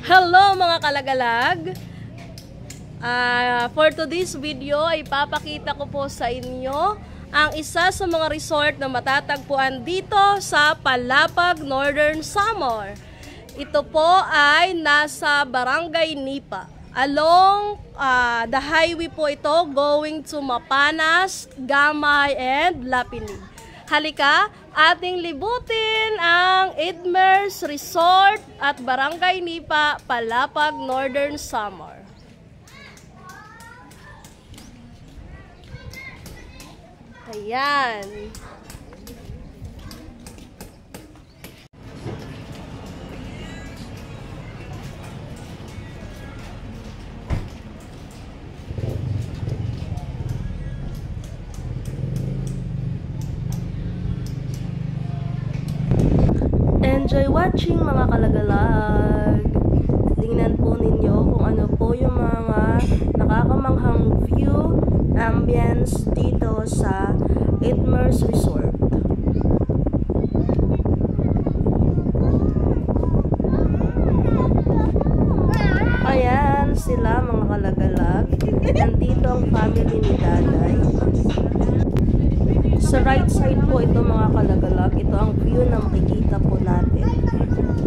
Hello mga kalagalag! For today's video ay papakita ko po sa inyo ang isa sa mga resort na matatagpuan dito sa Palapag, Northern Samar. Ito po ay nasa Barangay Nipa. Along the highway po ito going to Mapanas, Gamay, and Lapinig. Halika, ating libutin ang Edmers Resort at Barangay Nipa, Palapag, Northern Samar. Ayan. Enjoy watching mga kalagalag. Tingnan po ninyo kung ano po yung mga nakakamanghang view, ambience dito sa Edmers Resort. Ayan sila mga kalagalag. Nandito ang family ni Daday. Sa right side po ito mga kalagalag, ito ang view na makikita po natin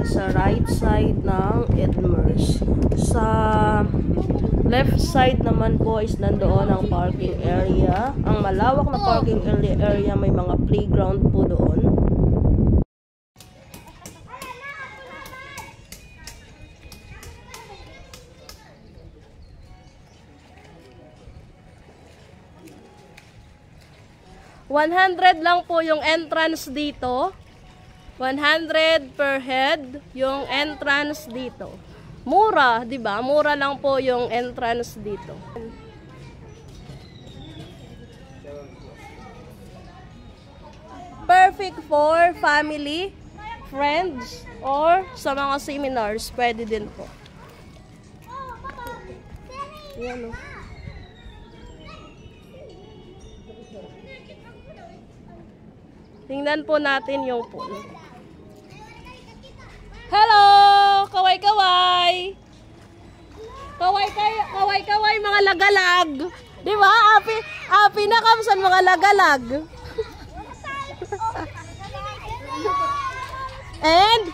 sa right side ng Edmers. Sa left side naman po is nandoon ang parking area. Ang malawak na parking area, may mga playground po doon. $100 lang po yung entrance dito. 100 per head yung entrance dito. Mura, 'di ba? Mura lang po yung entrance dito. Perfect for family, friends, or sa mga seminars, pwede din po. Yan o. Tingnan po natin yung pool. Hello! Kaway-kaway! Kaway-kaway mga lagalag! Di ba? Api na kamsan mga lagalag! And,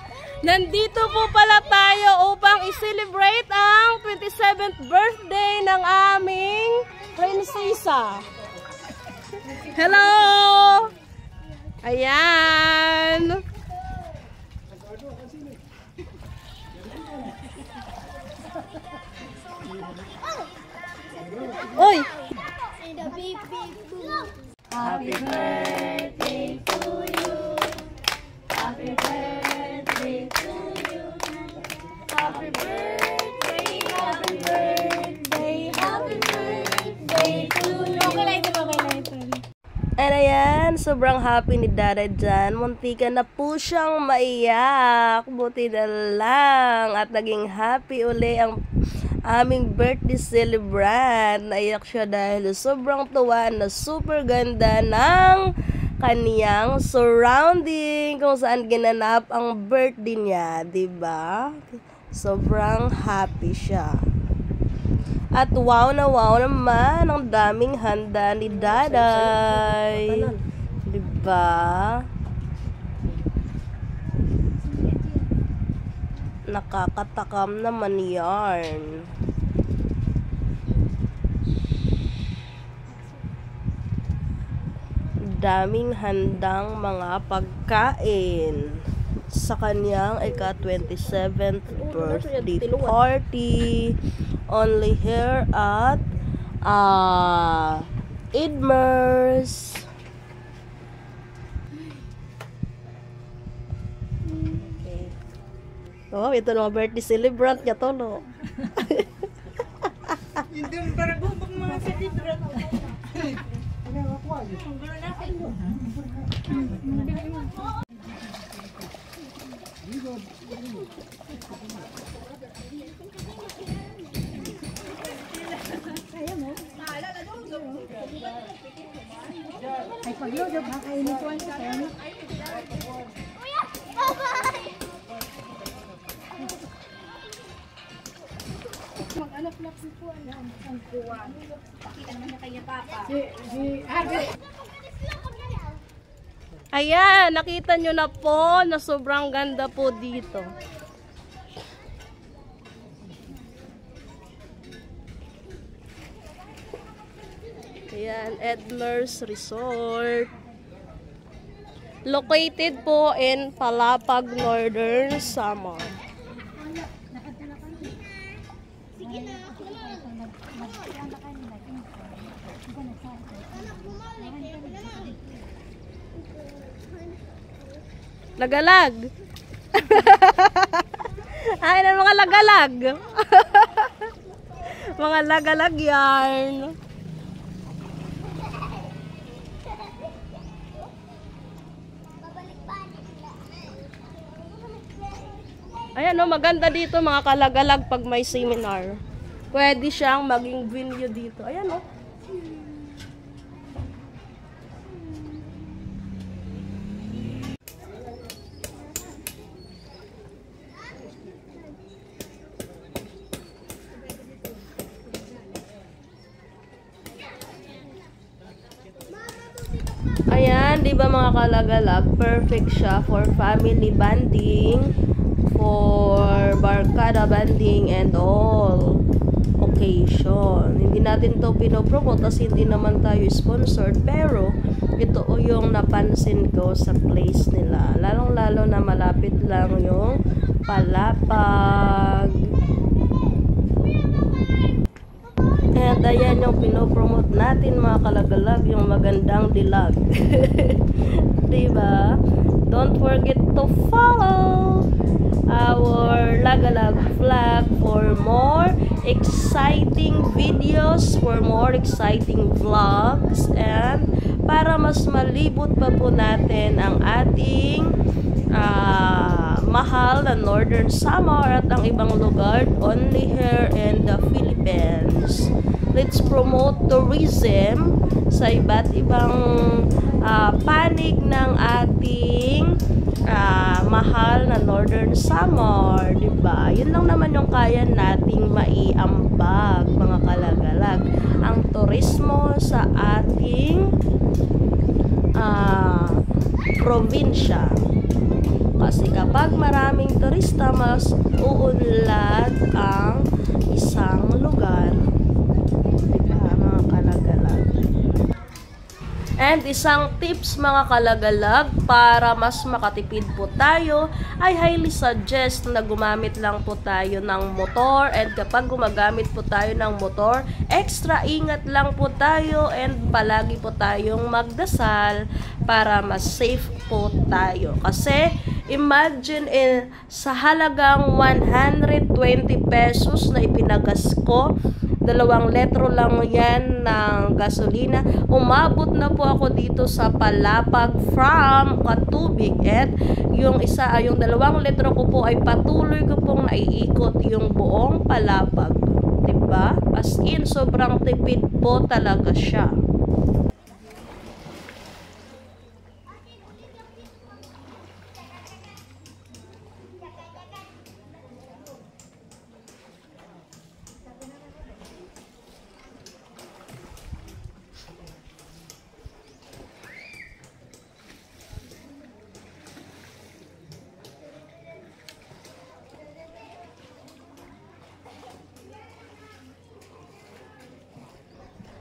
nandito po pala tayo upang i-celebrate ang 27th birthday ng aming prinsesa. Hello! Ayan. Oy. Happy birthday to you. Happy birthday to you. Happy birthday, happy birthday, happy birthday to you. Okay lang ito, okay lang ito. And ayan, sobrang happy ni Dada dyan. Muntika na po siyang maiyak. Buti na lang. At naging happy uli ang aming birthday celebrant. Naiyak siya dahil sobrang tuwa na super ganda ng kaniyang surrounding kung saan ginanap ang birthday niya. Diba? Sobrang happy siya. At wow na wow naman, ang daming handa ni Daday. Diba? Nakakatakam naman yarn. Daming handang mga pagkain sa kanyang ika-27th birthday party. Only here at Edmers. Okay. Oh, ito na birthday celebrant niya to, no? Hindi mo parang gumbang mga celebrant. Ay, pag-load, kakainin ko ang sa Mag-ano pala si Kuan. Ang Kuan. Pakita naman niya kay Papa. Si Harvey. Ayan, nakita nyo na po na sobrang ganda po dito. Ayan, Edmers Resort. Located po in Palapag, Northern Samar. Lagalag. Ay, ng mga lagalag. Mga lagalag yarn. Ayan o, maganda dito mga kalagalag pag may seminar. Pwede siyang maging venue dito. Ayan o. Ayan, di ba mga kalagalag, perfect siya for family bonding, for barkada bonding and all occasion. Hindi natin to pinopromote kasi hindi naman tayo sponsored, pero ito o yung napansin ko sa place nila. Lalong-lalo na malapit lang yung Palapag. And ayan yung pinopromote natin mga kalagalag, yung magandang dilag. Diba? Don't forget to follow our Lagalag vlog for more exciting videos, for more exciting vlogs, and para mas malibot pa po natin ang ating mahal na Northern Samar at ang ibang lugar only here in the Philippines. Let's promote tourism sa iba't ibang panig ng ating mahal na Northern Samar, diba? Yun lang naman yung kaya nating maiambag, mga kalagalag. Ang turismo sa ating probinsya. Kasi kapag maraming turista, mas uunlad ang isang lugar. Diba, mga kalagalag? And isang tips mga kalagalag para mas makatipid po tayo, I highly suggest na gumamit lang po tayo ng motor. And kapag gumagamit po tayo ng motor, extra ingat lang po tayo and palagi po tayong magdasal para mas safe po tayo. Kasi imagine sa halagang 120 pesos na ipinagas ko, 2 litro lang yan ng gasolina. Umabot na po ako dito sa Palapag from Katubig. At yung 2 litro ko po ay patuloy ko pong naiikot yung buong Palapag. Diba? As in, sobrang tipid po talaga siya.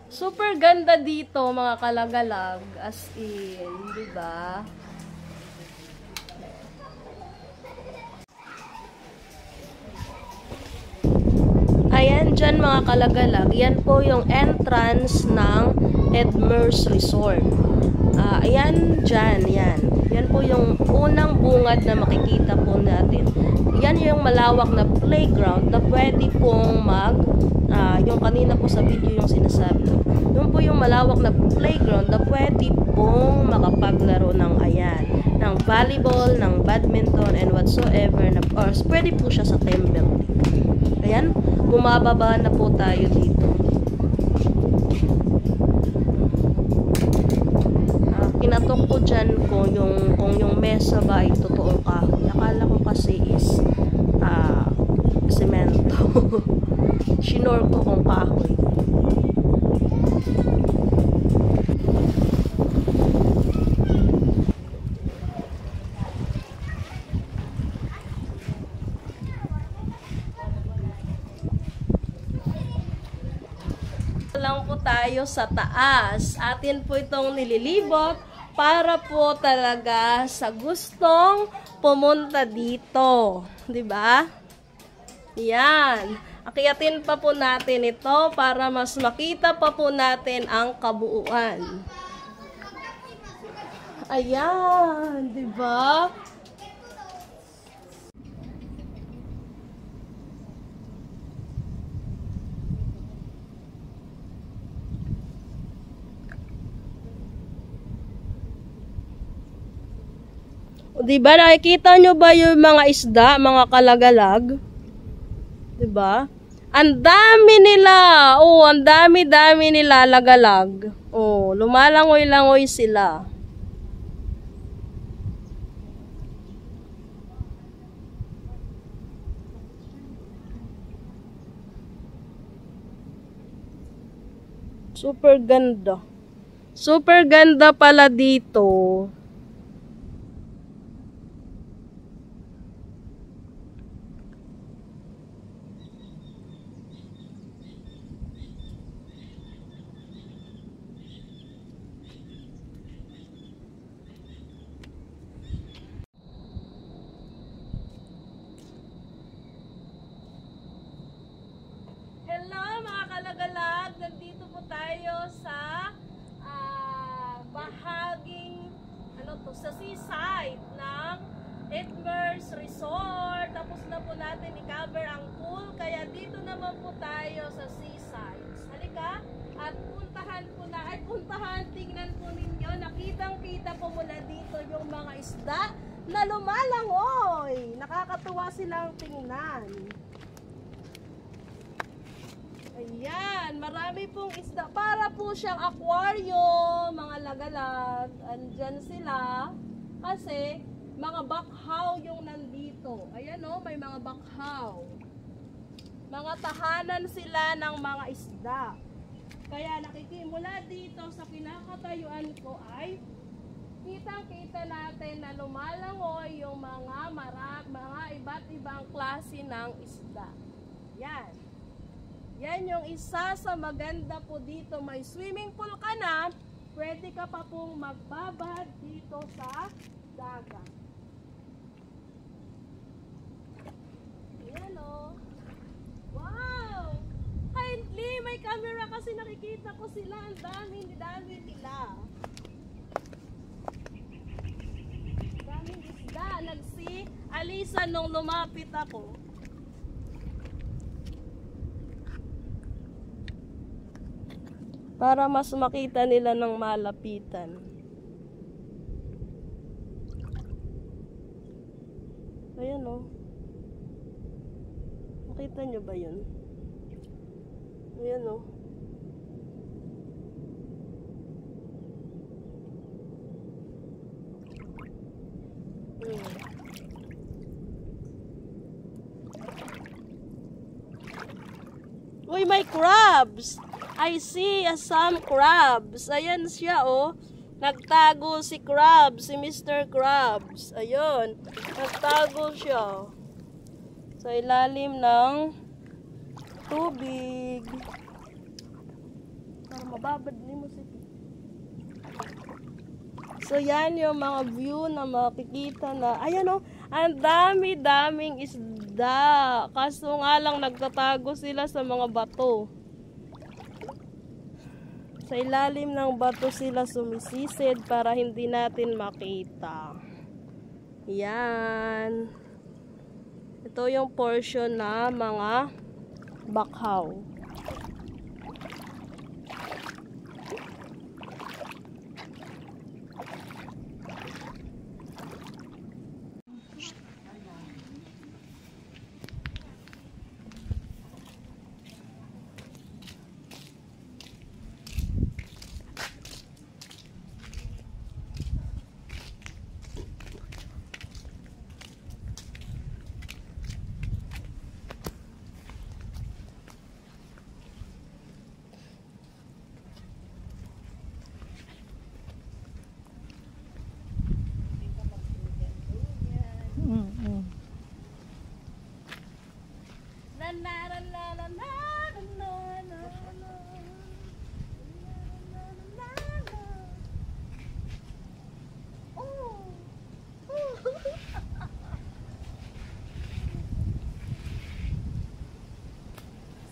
Super ganda dito mga kalagalag, as in, di ba? Ayan dyan mga kalagalag, yan po yung entrance ng Edmers Resort. Ayan dyan, yan. Yan po yung unang bungad na makikita po natin. Yan yung malawak na playground na pwede pong yung kanina po sa video yung sinasabi ko. Yun po yung malawak na playground na pwede pong makapaglaro ng ng volleyball, ng badminton, and whatsoever. Or pwede po siya sa team building. Ayan, bumababa na po tayo dito. Kinatok ko dyan kung yung mesa ba ay totoong kahoy. Akala ko kasi is semento. shinore ko kung kahoy. Lang po tayo sa taas. Atin po itong nililibot para po talaga sa gustong pumunta dito. 'Di ba? Yan. Akyatin pa po natin ito para mas makita pa po natin ang kabuuan. Ayan, 'di ba? Diba, nakikita nyo ba yung mga isda, mga kalagalag? Diba? Ang dami nila. Oh, ang dami-dami nila lagalag. Oh, lumalangoy-langoy sila. Super ganda. Super ganda pala dito. Hello mga kalagalag, nandito po tayo sa bahaging sa seaside ng Edmers Resort. Tapos na po natin i-cover ang pool, kaya dito naman po tayo sa seaside. Halika at puntahan, tingnan po ninyo, nakitang-kita po mula dito yung mga isda na lumalangoy. Nakakatuwa silang tingnan. Ayan, marami pong isda. Para po siyang aquarium, mga lagalag. Andyan sila. Kasi, mga bakhaw yung nandito. Ayan o, may mga bakhaw. Mga tahanan sila ng mga isda. Kaya nakikimula dito sa pinakatayuan ko ay kitang-kita natin na lumalangoy yung mga iba't ibang klase ng isda. Yan. Yan yung isa sa maganda po dito. May swimming pool ka na, pwede ka pa pong magbabad dito sa dagat. Ayan o. Wow! Kindly, may camera kasi nakikita ko sila. Ang dami nila. Daming isda. Nagsi Alisa nung lumapit ako. Para mas makita nila ng malapitan. Ayan o. Makita nyo ba yun? Ayan o. Uy, may crabs! I see some crabs. Ayan siya, oh. Nagtago si Krabs, si Mr. Krabs. Ayun. Nagtago siya. Sa ilalim ng tubig. Para mababad ni mo si. So, yan yung mga view na makikita na. Ayan, oh. Ang dami-daming isda. Kaso nga lang nagtatago sila sa mga bato. Sa ilalim ng bato sila sumisisid para hindi natin makita. Yan. Ito yung portion na mga bakhaw.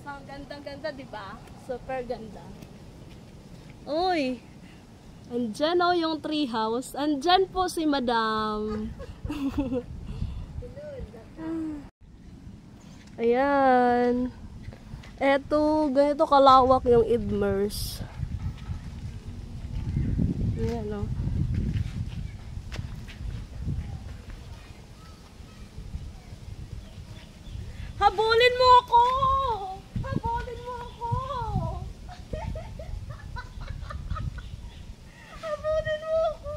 Ang ganda-ganda, di ba? Super ganda. Uy! Andyan o yung tree house. Andyan po si Madam. Ayan. Eto, ganito kalawak yung Idmers. Ayan o. Habulin mo ako! Habulin mo ako! Habulin mo ako!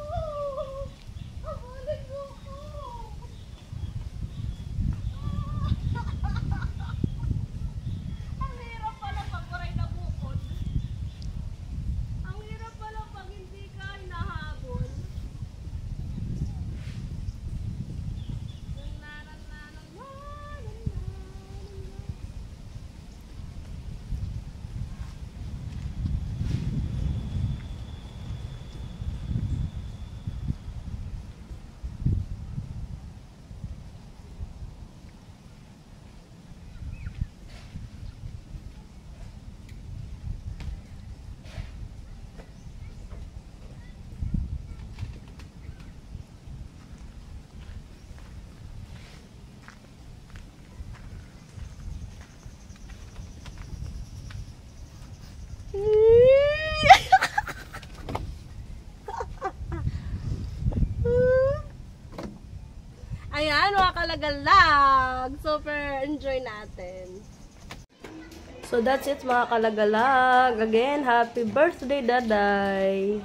Habulin mo ako! Ang hirap pala pag waray na bukod. Ang hirap pala pag hindi ka hinahabol. Ayan, mga kalagalag. Super enjoy natin. So that's it, mga kalagalag. Again, happy birthday, Daday.